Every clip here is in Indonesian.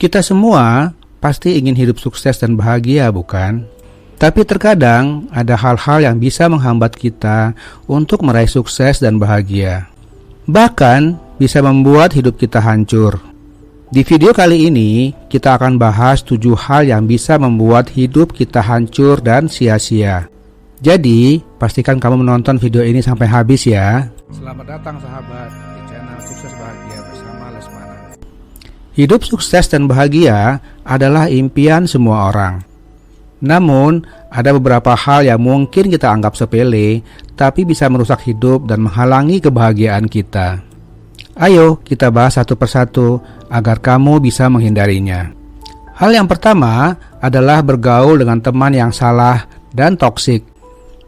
Kita semua pasti ingin hidup sukses dan bahagia, bukan? Tapi terkadang ada hal-hal yang bisa menghambat kita untuk meraih sukses dan bahagia. Bahkan bisa membuat hidup kita hancur. Di video kali ini, kita akan bahas 7 hal yang bisa membuat hidup kita hancur dan sia-sia. Jadi, pastikan kamu menonton video ini sampai habis ya. Selamat datang sahabat di channel Sukses Bahagia bersama Lesmana. Hidup sukses dan bahagia adalah impian semua orang. Namun, ada beberapa hal yang mungkin kita anggap sepele, tapi bisa merusak hidup dan menghalangi kebahagiaan kita. Ayo kita bahas satu persatu agar kamu bisa menghindarinya. Hal yang pertama adalah bergaul dengan teman yang salah dan toksik.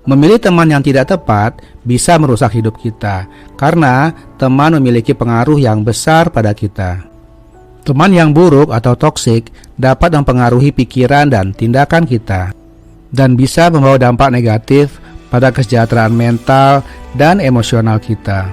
Memilih teman yang tidak tepat bisa merusak hidup kita, karena teman memiliki pengaruh yang besar pada kita. Teman yang buruk atau toksik dapat mempengaruhi pikiran dan tindakan kita, dan bisa membawa dampak negatif pada kesejahteraan mental dan emosional kita.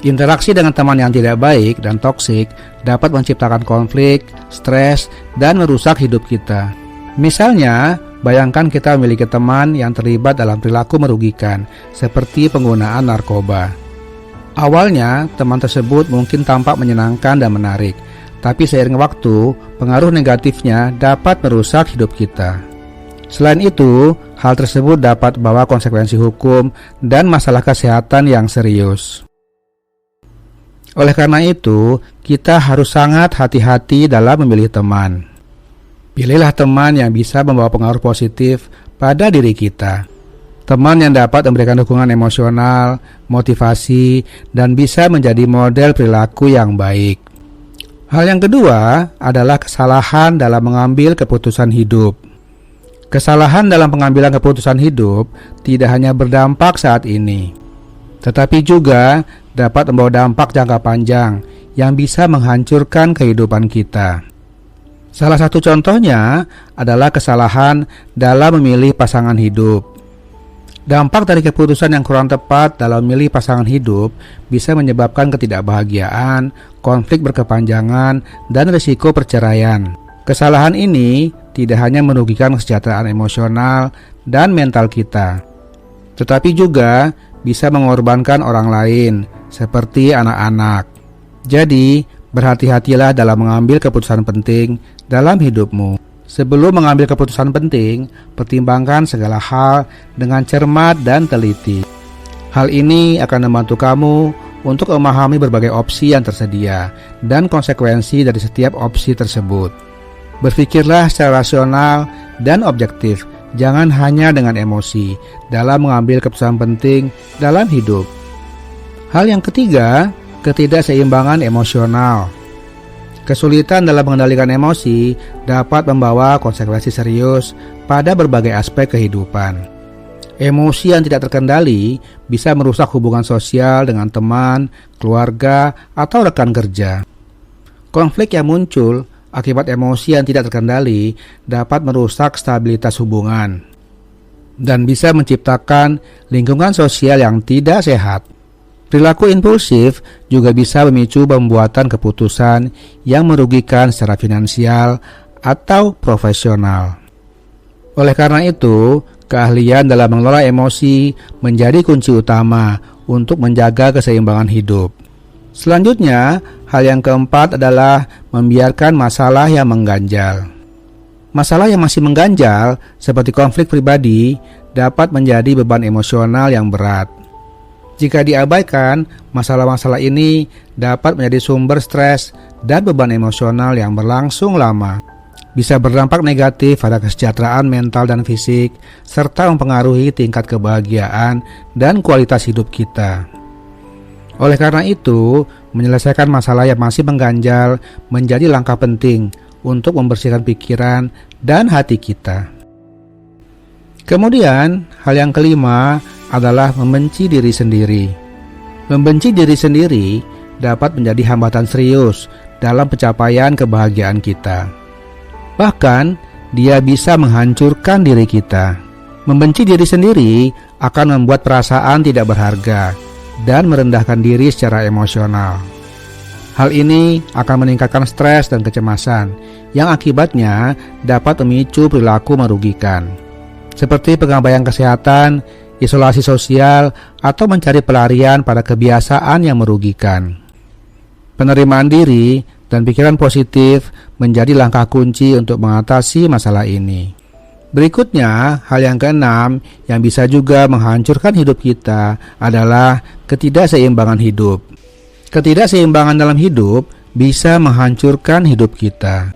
Interaksi dengan teman yang tidak baik dan toksik dapat menciptakan konflik, stres, dan merusak hidup kita. Misalnya, bayangkan kita memiliki teman yang terlibat dalam perilaku merugikan, seperti penggunaan narkoba. Awalnya, teman tersebut mungkin tampak menyenangkan dan menarik, tapi seiring waktu, pengaruh negatifnya dapat merusak hidup kita. Selain itu, hal tersebut dapat membawa konsekuensi hukum dan masalah kesehatan yang serius. Oleh karena itu, kita harus sangat hati-hati dalam memilih teman. Pilihlah teman yang bisa membawa pengaruh positif pada diri kita. Teman yang dapat memberikan dukungan emosional, motivasi, dan bisa menjadi model perilaku yang baik. Hal yang kedua adalah kesalahan dalam mengambil keputusan hidup. Kesalahan dalam pengambilan keputusan hidup tidak hanya berdampak saat ini, tetapi juga dapat membawa dampak jangka panjang yang bisa menghancurkan kehidupan kita. Salah satu contohnya adalah kesalahan dalam memilih pasangan hidup. Dampak dari keputusan yang kurang tepat dalam memilih pasangan hidup bisa menyebabkan ketidakbahagiaan, konflik berkepanjangan, dan risiko perceraian. Kesalahan ini tidak hanya merugikan kesejahteraan emosional dan mental kita, tetapi juga bisa mengorbankan orang lain, seperti anak-anak. Jadi, berhati-hatilah dalam mengambil keputusan penting dalam hidupmu. Sebelum mengambil keputusan penting, pertimbangkan segala hal dengan cermat dan teliti. Hal ini akan membantu kamu untuk memahami berbagai opsi yang tersedia dan konsekuensi dari setiap opsi tersebut. Berpikirlah secara rasional dan objektif, jangan hanya dengan emosi dalam mengambil keputusan penting dalam hidup. Hal yang ketiga, ketidakseimbangan emosional. Kesulitan dalam mengendalikan emosi dapat membawa konsekuensi serius pada berbagai aspek kehidupan. Emosi yang tidak terkendali bisa merusak hubungan sosial dengan teman, keluarga, atau rekan kerja. Konflik yang muncul akibat emosi yang tidak terkendali dapat merusak stabilitas hubungan dan bisa menciptakan lingkungan sosial yang tidak sehat. Perilaku impulsif juga bisa memicu pembuatan keputusan yang merugikan secara finansial atau profesional. Oleh karena itu, keahlian dalam mengelola emosi menjadi kunci utama untuk menjaga keseimbangan hidup. Selanjutnya, hal yang keempat adalah membiarkan masalah yang mengganjal. Masalah yang masih mengganjal, seperti konflik pribadi, dapat menjadi beban emosional yang berat. Jika diabaikan, masalah-masalah ini dapat menjadi sumber stres dan beban emosional yang berlangsung lama. Bisa berdampak negatif pada kesejahteraan mental dan fisik, serta mempengaruhi tingkat kebahagiaan dan kualitas hidup kita. Oleh karena itu, menyelesaikan masalah yang masih mengganjal menjadi langkah penting untuk membersihkan pikiran dan hati kita. Kemudian, hal yang kelima adalah membenci diri sendiri. Membenci diri sendiri dapat menjadi hambatan serius dalam pencapaian kebahagiaan kita. Bahkan, dia bisa menghancurkan diri kita. Membenci diri sendiri akan membuat perasaan tidak berharga dan merendahkan diri secara emosional. Hal ini akan meningkatkan stres dan kecemasan, yang akibatnya dapat memicu perilaku merugikan, seperti pengabaian kesehatan, isolasi sosial, atau mencari pelarian pada kebiasaan yang merugikan. Penerimaan diri dan pikiran positif menjadi langkah kunci untuk mengatasi masalah ini. Berikutnya, hal yang keenam yang bisa juga menghancurkan hidup kita adalah ketidakseimbangan hidup. Ketidakseimbangan dalam hidup bisa menghancurkan hidup kita.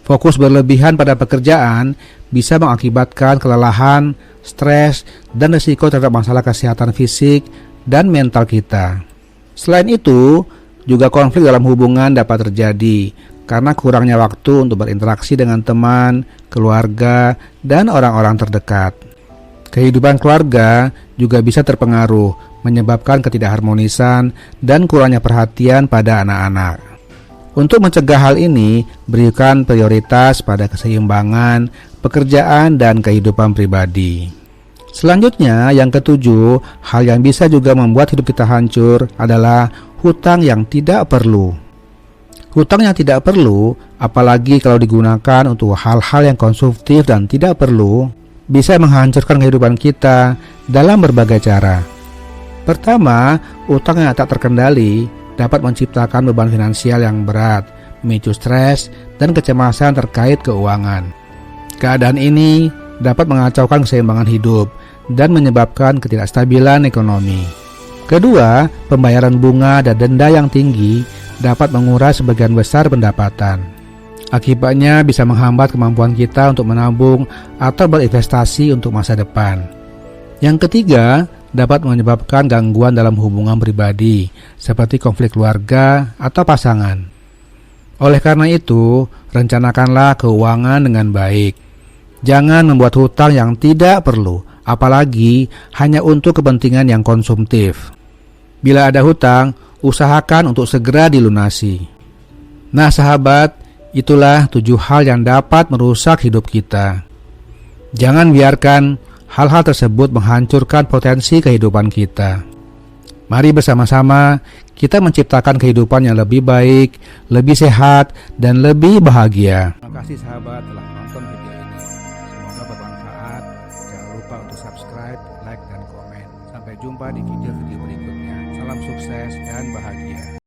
Fokus berlebihan pada pekerjaan bisa mengakibatkan kelelahan, stres, dan risiko terhadap masalah kesehatan fisik dan mental kita. Selain itu, juga konflik dalam hubungan dapat terjadi karena kurangnya waktu untuk berinteraksi dengan teman, keluarga, dan orang-orang terdekat. Kehidupan keluarga juga bisa terpengaruh, menyebabkan ketidakharmonisan dan kurangnya perhatian pada anak-anak. Untuk mencegah hal ini, berikan prioritas pada keseimbangan, pekerjaan, dan kehidupan pribadi. Selanjutnya, yang ketujuh, hal yang bisa juga membuat hidup kita hancur adalah hutang yang tidak perlu. Hutang yang tidak perlu, apalagi kalau digunakan untuk hal-hal yang konsumtif dan tidak perlu, bisa menghancurkan kehidupan kita dalam berbagai cara. Pertama, utang yang tak terkendali dapat menciptakan beban finansial yang berat, memicu stres dan kecemasan terkait keuangan. Keadaan ini dapat mengacaukan keseimbangan hidup dan menyebabkan ketidakstabilan ekonomi. Kedua, pembayaran bunga dan denda yang tinggi dapat menguras sebagian besar pendapatan. Akibatnya bisa menghambat kemampuan kita untuk menabung atau berinvestasi untuk masa depan. Yang ketiga, dapat menyebabkan gangguan dalam hubungan pribadi, seperti konflik keluarga atau pasangan. Oleh karena itu, rencanakanlah keuangan dengan baik. Jangan membuat hutang yang tidak perlu, apalagi hanya untuk kepentingan yang konsumtif. Bila ada hutang, usahakan untuk segera dilunasi. Nah sahabat, itulah 7 hal yang dapat merusak hidup kita. Jangan biarkan hal-hal tersebut menghancurkan potensi kehidupan kita. Mari bersama-sama kita menciptakan kehidupan yang lebih baik, lebih sehat, dan lebih bahagia. Terima kasih sahabat telah menonton video ini. Semoga bermanfaat. Jangan lupa untuk subscribe, like, dan komen. Sampai jumpa di video-video berikutnya. Salam sukses dan bahagia.